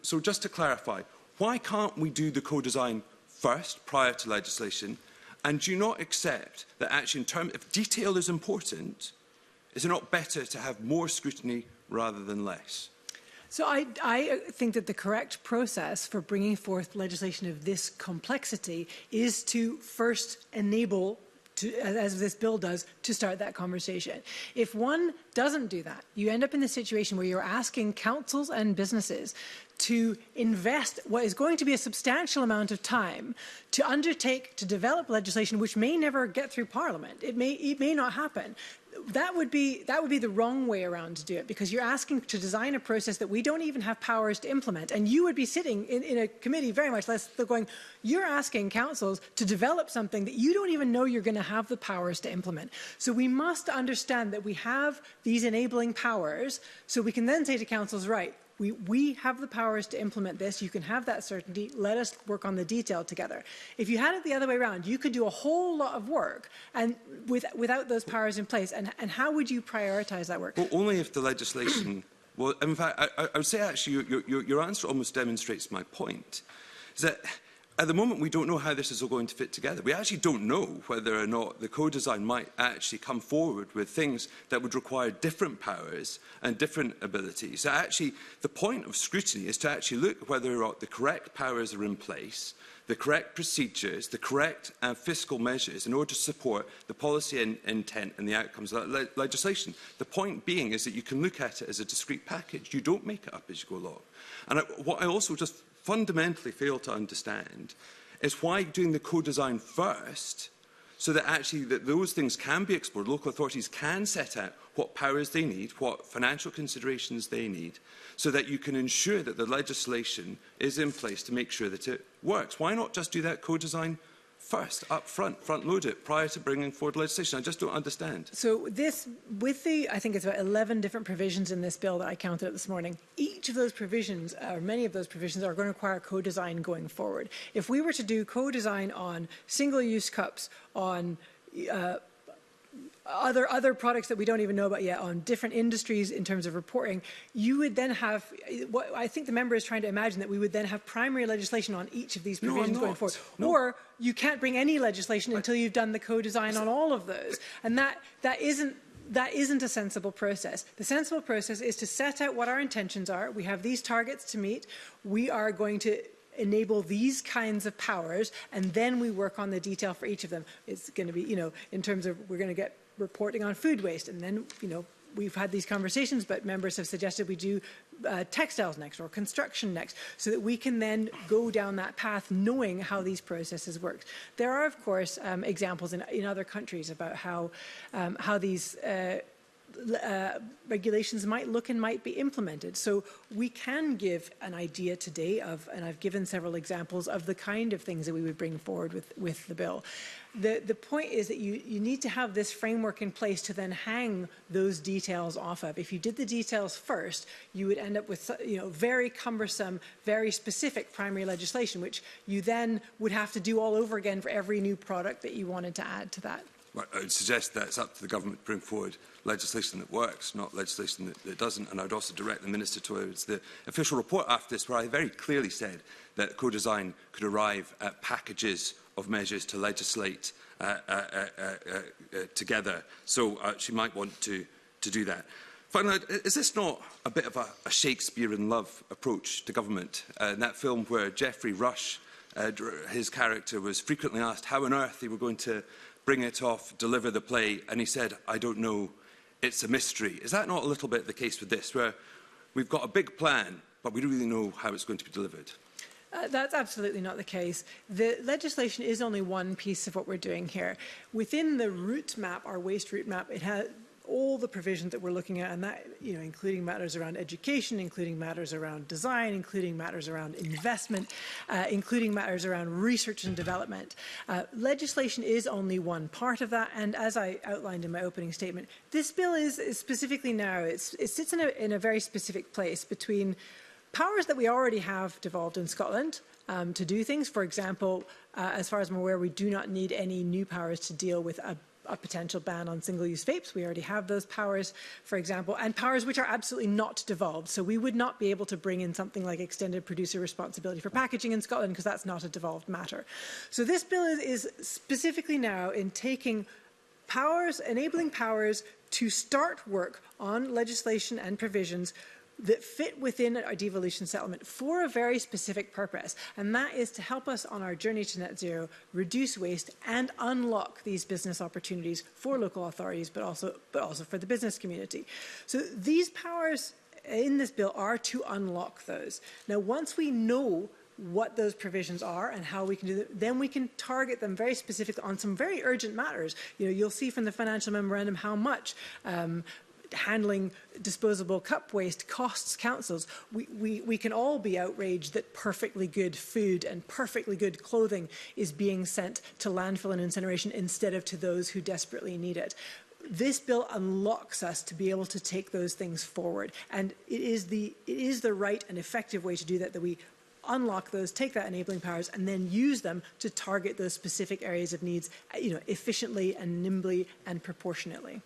So just to clarify, why can't we do the co-design first, prior to legislation? And do you not accept that actually in terms, if detail is important, is it not better to have more scrutiny rather than less? So I think that the correct process for bringing forth legislation of this complexity is to first enable, as this bill does, to start that conversation. If one doesn't do that, you end up in the situation where you're asking councils and businesses to invest what is going to be a substantial amount of time to undertake to develop legislation which may never get through Parliament. It may not happen. That would be the wrong way around to do it, because you're asking to design a process that we don't even have powers to implement. And you would be sitting in a committee very much less going, you're asking councils to develop something that you don't even know you're going to have the powers to implement. So we must understand that we have these enabling powers, so we can then say to councils, right, we have the powers to implement this. You can have that certainty. Let us work on the detail together. If you had it the other way around, you could do a whole lot of work and without those powers in place. And how would you prioritise that work? Well, only if the legislation... well, in fact, I would say actually your answer almost demonstrates my point. Is that at the moment, we don't know how this is all going to fit together. We actually don't know whether or not the co-design might actually come forward with things that would require different powers and different abilities. So actually, the point of scrutiny is to actually look at whether or not the correct powers are in place, the correct procedures, the correct fiscal measures in order to support the policy intent and the outcomes of that legislation. The point being is that you can look at it as a discrete package. You don't make it up as you go along. And what I also just fundamentally fail to understand is why doing the co-design first, so that actually those things can be explored. Local authorities can set out what powers they need, what financial considerations they need, so that you can ensure that the legislation is in place to make sure that it works. Why not just do that co-design first, up front, front-load it, prior to bringing forward legislation? I just don't understand. So this, with the, I think it's about 11 different provisions in this bill that I counted this morning, each of those provisions, or many of those provisions, are going to require co-design going forward. If we were to do co-design on single-use cups, on other products that we don't even know about yet, on different industries in terms of reporting, you would then have, what I think the member is trying to imagine, that we would then have primary legislation on each of these provisions going forward. No. Or you can't bring any legislation until you've done the co-design on all of those. And that isn't a sensible process. The sensible process is to set out what our intentions are. We have these targets to meet. We are going to enable these kinds of powers, and then we work on the detail for each of them. It's going to be, in terms of, we're going to get reporting on food waste, and then, we've had these conversations, but members have suggested we do textiles next or construction next, so that we can then go down that path knowing how these processes work. There are, of course, examples in other countries about how these regulations might look and might be implemented. So we can give an idea today of, and I've given several examples of the kind of things that we would bring forward with the bill. The point is that you need to have this framework in place to then hang those details off of. If you did the details first, you would end up with very cumbersome, very specific primary legislation, which you then would have to do all over again for every new product that you wanted to add to that. Well, I would suggest that it's up to the government to bring forward legislation that works, not legislation that doesn't. And I would also direct the Minister towards the official report after this, where I very clearly said that co-design could arrive at packages of measures to legislate together. So she might want to do that. Finally, is this not a bit of a Shakespeare-in-love approach to government? In that film where Geoffrey Rush, his character, was frequently asked how on earth they were going to bring it off, deliver the play, and he said, I don't know, it's a mystery. Is that not a little bit the case with this, where we've got a big plan, but we don't really know how it's going to be delivered? That's absolutely not the case. The legislation is only one piece of what we're doing here. Within the route map, our waste route map, it has all the provisions that we're looking at, and that, including matters around education, including matters around design, including matters around investment, including matters around research and development. Legislation is only one part of that, and as I outlined in my opening statement, this bill is specifically narrow. It sits in a very specific place between powers that we already have devolved in Scotland to do things. For example, as far as I'm aware, we do not need any new powers to deal with a potential ban on single-use vapes. We already have those powers, for example, and powers which are absolutely not devolved. So we would not be able to bring in something like extended producer responsibility for packaging in Scotland because that's not a devolved matter. So this bill is specifically now in taking powers, enabling powers to start work on legislation and provisions that fit within a devolution settlement for a very specific purpose, and that is to help us on our journey to net zero, reduce waste, and unlock these business opportunities for local authorities, but also for the business community. So these powers in this bill are to unlock those. Now, once we know what those provisions are and how we can do them, then we can target them very specifically on some very urgent matters. You'll see from the Financial Memorandum how much handling disposable cup waste costs councils. We can all be outraged that perfectly good food and perfectly good clothing is being sent to landfill and incineration instead of to those who desperately need it. This bill unlocks us to be able to take those things forward, and it is the right and effective way to do that we unlock those, take that enabling powers, and then use them to target those specific areas of needs, efficiently and nimbly and proportionately.